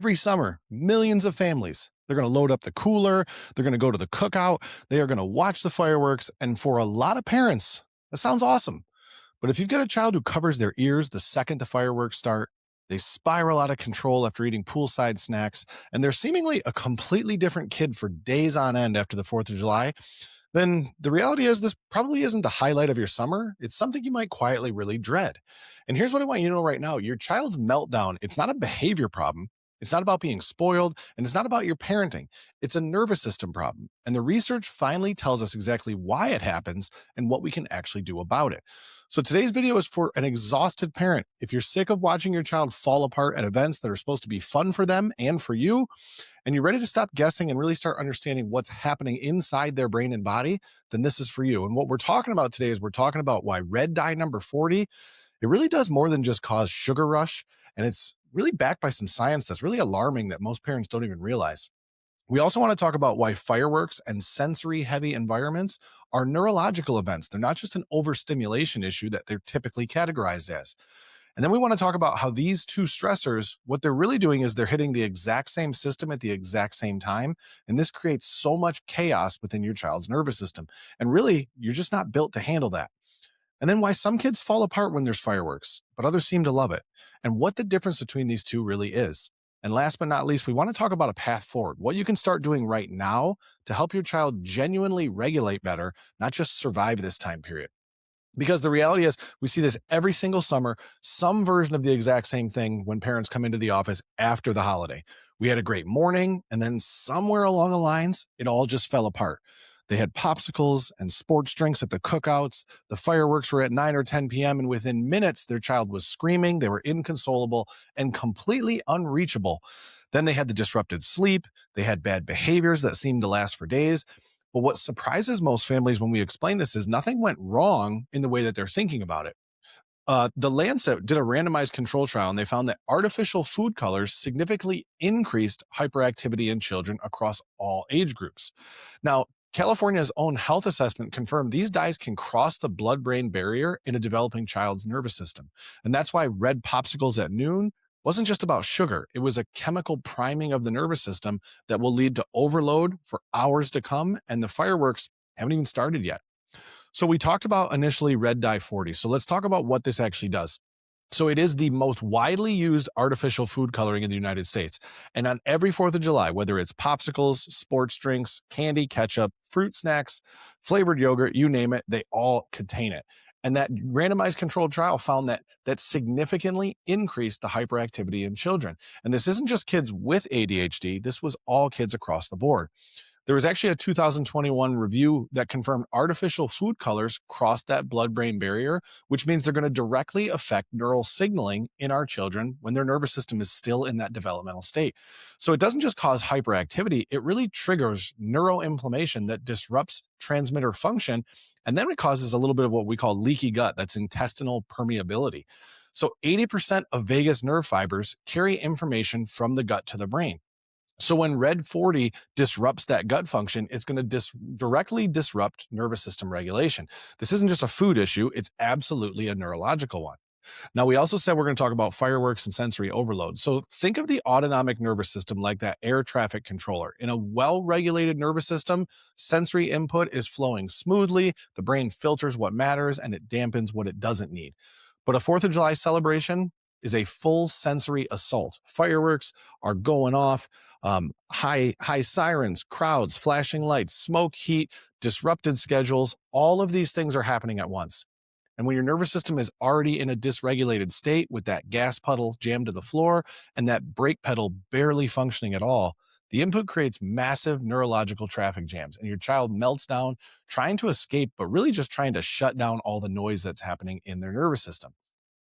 Every summer, millions of families, they're going to load up the cooler, they're going to go to the cookout, they are going to watch the fireworks. And for a lot of parents, that sounds awesome. But if you've got a child who covers their ears the second the fireworks start, they spiral out of control after eating poolside snacks, and they're seemingly a completely different kid for days on end after the 4th of July, then the reality is this probably isn't the highlight of your summer. It's something you might quietly really dread. And here's what I want you to know right now. Your child's meltdown, it's not a behavior problem. It's not about being spoiled, and it's not about your parenting. It's a nervous system problem. And the research finally tells us exactly why it happens and what we can actually do about it. So today's video is for an exhausted parent. If you're sick of watching your child fall apart at events that are supposed to be fun for them and for you, and you're ready to stop guessing and really start understanding what's happening inside their brain and body, then this is for you. And what we're talking about today is we're talking about why red dye number 40, it really does more than just cause sugar rush. And it's really backed by some science that's really alarming that most parents don't even realize. We also want to talk about why fireworks and sensory heavy environments are neurological events. They're not just an overstimulation issue that they're typically categorized as. And then we want to talk about how these two stressors, what they're really doing is they're hitting the exact same system at the exact same time. And this creates so much chaos within your child's nervous system. And really, you're just not built to handle that. And then why some kids fall apart when there's fireworks, but others seem to love it, and what the difference between these two really is. And last but not least, we want to talk about a path forward, what you can start doing right now to help your child genuinely regulate better, not just survive this time period. Because the reality is, we see this every single summer, some version of the exact same thing when parents come into the office after the holiday. We had a great morning, and then somewhere along the lines, it all just fell apart. They had popsicles and sports drinks at the cookouts. The fireworks were at 9 or 10 p.m., and within minutes, their child was screaming. They were inconsolable and completely unreachable. Then they had the disrupted sleep. They had bad behaviors that seemed to last for days. But what surprises most families when we explain this is nothing went wrong in the way that they're thinking about it. The Lancet did a randomized control trial, and they found that artificial food colors significantly increased hyperactivity in children across all age groups. Now, California's own health assessment confirmed these dyes can cross the blood-brain barrier in a developing child's nervous system. And that's why red popsicles at noon wasn't just about sugar. It was a chemical priming of the nervous system that will lead to overload for hours to come, and the fireworks haven't even started yet. So we talked about initially red dye 40. So let's talk about what this actually does. So it is the most widely used artificial food coloring in the United States. And on every 4th of July, whether it's popsicles, sports drinks, candy, ketchup, fruit snacks, flavored yogurt, you name it, they all contain it. And that randomized controlled trial found that significantly increased the hyperactivity in children. And this isn't just kids with ADHD, this was all kids across the board. There was actually a 2021 review that confirmed artificial food colors cross that blood-brain barrier, which means they're going to directly affect neural signaling in our children when their nervous system is still in that developmental state. So it doesn't just cause hyperactivity, it really triggers neuroinflammation that disrupts transmitter function, and then it causes a little bit of what we call leaky gut, that's intestinal permeability. So 80% of vagus nerve fibers carry information from the gut to the brain. So when red 40 disrupts that gut function, it's going to directly disrupt nervous system regulation. This isn't just a food issue, it's absolutely a neurological one. Now, we also said we're going to talk about fireworks and sensory overload. So think of the autonomic nervous system like that air traffic controller. In a well-regulated nervous system, sensory input is flowing smoothly, the brain filters what matters, and it dampens what it doesn't need. But a 4th of July celebration is a full sensory assault. Fireworks are going off, high sirens, crowds, flashing lights, smoke, heat, disrupted schedules. All of these things are happening at once. And when your nervous system is already in a dysregulated state with that gas pedal jammed to the floor and that brake pedal barely functioning at all, the input creates massive neurological traffic jams, and your child melts down trying to escape, but really just trying to shut down all the noise that's happening in their nervous system.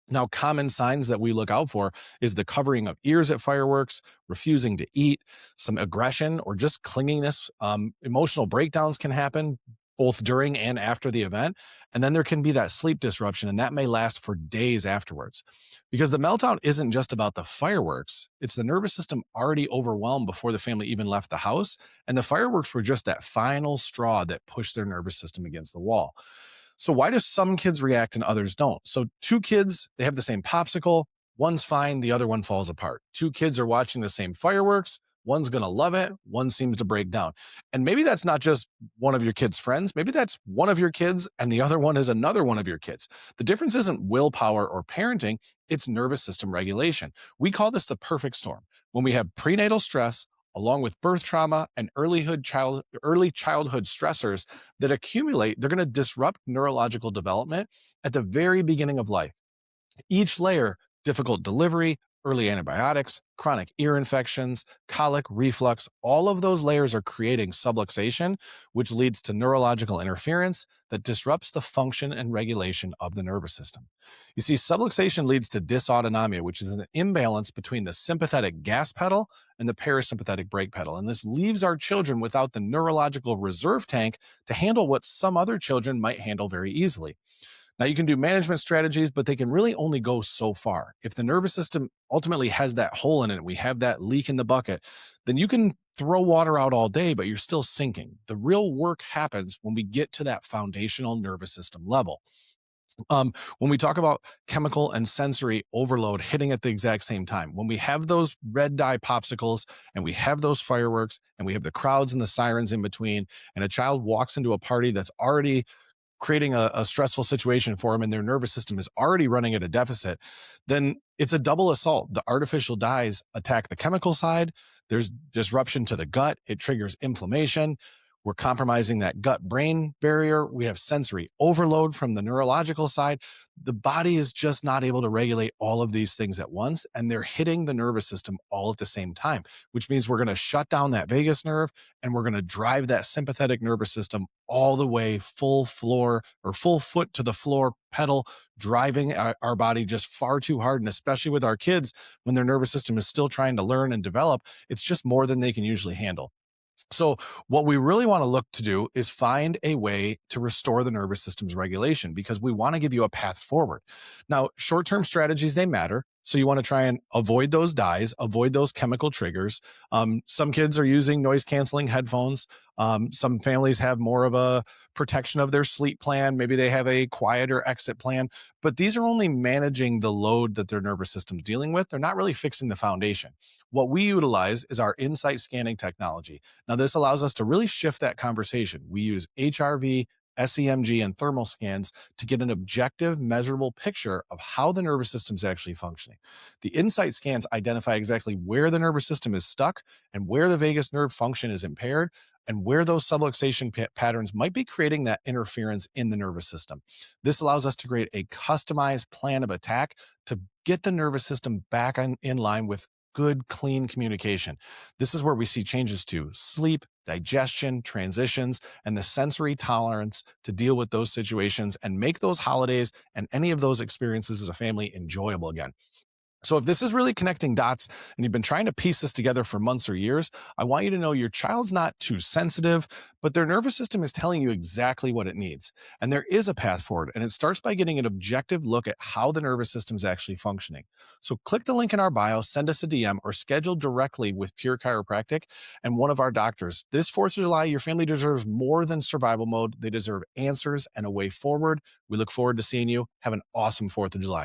Now, common signs that we look out for is the covering of ears at fireworks, refusing to eat, some aggression or just clinginess. Emotional breakdowns can happen both during and after the event. And then there can be that sleep disruption, and that may last for days afterwards. Because the meltdown isn't just about the fireworks, it's the nervous system already overwhelmed before the family even left the house. And the fireworks were just that final straw that pushed their nervous system against the wall. So why do some kids react and others don't? So two kids, they have the same popsicle, One's fine, the other one falls apart. Two kids are watching the same fireworks. One's going to love it. One seems to break down. And maybe that's not just one of your kids' friends. Maybe that's one of your kids and the other one is another one of your kids. The difference isn't willpower or parenting, it's nervous system regulation. We call this the perfect storm. When we have prenatal stress, along with birth trauma and early childhood stressors that accumulate, they're going to disrupt neurological development at the very beginning of life. Each layer, difficult delivery, early antibiotics, chronic ear infections, colic, reflux, all of those layers are creating subluxation, which leads to neurological interference that disrupts the function and regulation of the nervous system. You see, subluxation leads to dysautonomia, which is an imbalance between the sympathetic gas pedal and the parasympathetic brake pedal. And this leaves our children without the neurological reserve tank to handle what some other children might handle very easily. Now, you can do management strategies, but they can really only go so far. If the nervous system ultimately has that hole in it, we have that leak in the bucket, then you can throw water out all day, but you're still sinking. The real work happens when we get to that foundational nervous system level. When we talk about chemical and sensory overload hitting at the exact same time, when we have those red dye popsicles and we have those fireworks and we have the crowds and the sirens in between, and a child walks into a party that's already creating a stressful situation for them and their nervous system is already running at a deficit, then it's a double assault. The artificial dyes attack the chemical side. There's disruption to the gut. It triggers inflammation. We're compromising that gut-brain barrier. We have sensory overload from the neurological side. The body is just not able to regulate all of these things at once, and they're hitting the nervous system all at the same time, which means we're going to shut down that vagus nerve and we're going to drive that sympathetic nervous system all the way full floor or full foot to the floor pedal, driving our body just far too hard. And especially with our kids, when their nervous system is still trying to learn and develop, it's just more than they can usually handle. So what we really want to look to do is find a way to restore the nervous system's regulation because we want to give you a path forward. Now, short-term strategies, they matter. So you want to try and avoid those dyes, avoid those chemical triggers. Some kids are using noise canceling headphones. Some families have more of a protection of their sleep plan. Maybe they have a quieter exit plan, but these are only managing the load that their nervous system's dealing with. They're not really fixing the foundation. What we utilize is our insight scanning technology. Now, this allows us to really shift that conversation. We use HRV, SEMG, and thermal scans to get an objective, measurable picture of how the nervous system is actually functioning. The insight scans identify exactly where the nervous system is stuck and where the vagus nerve function is impaired and where those subluxation patterns might be creating that interference in the nervous system. This allows us to create a customized plan of attack to get the nervous system back in line with good, clean communication. This is where we see changes to sleep, digestion, transitions, and the sensory tolerance to deal with those situations and make those holidays and any of those experiences as a family enjoyable again. So if this is really connecting dots and you've been trying to piece this together for months or years, I want you to know your child's not too sensitive, but their nervous system is telling you exactly what it needs. And there is a path forward, and it starts by getting an objective look at how the nervous system is actually functioning. So click the link in our bio, send us a DM, or schedule directly with Pure Chiropractic and one of our doctors. This 4th of July, your family deserves more than survival mode. They deserve answers and a way forward. We look forward to seeing you. Have an awesome 4th of July.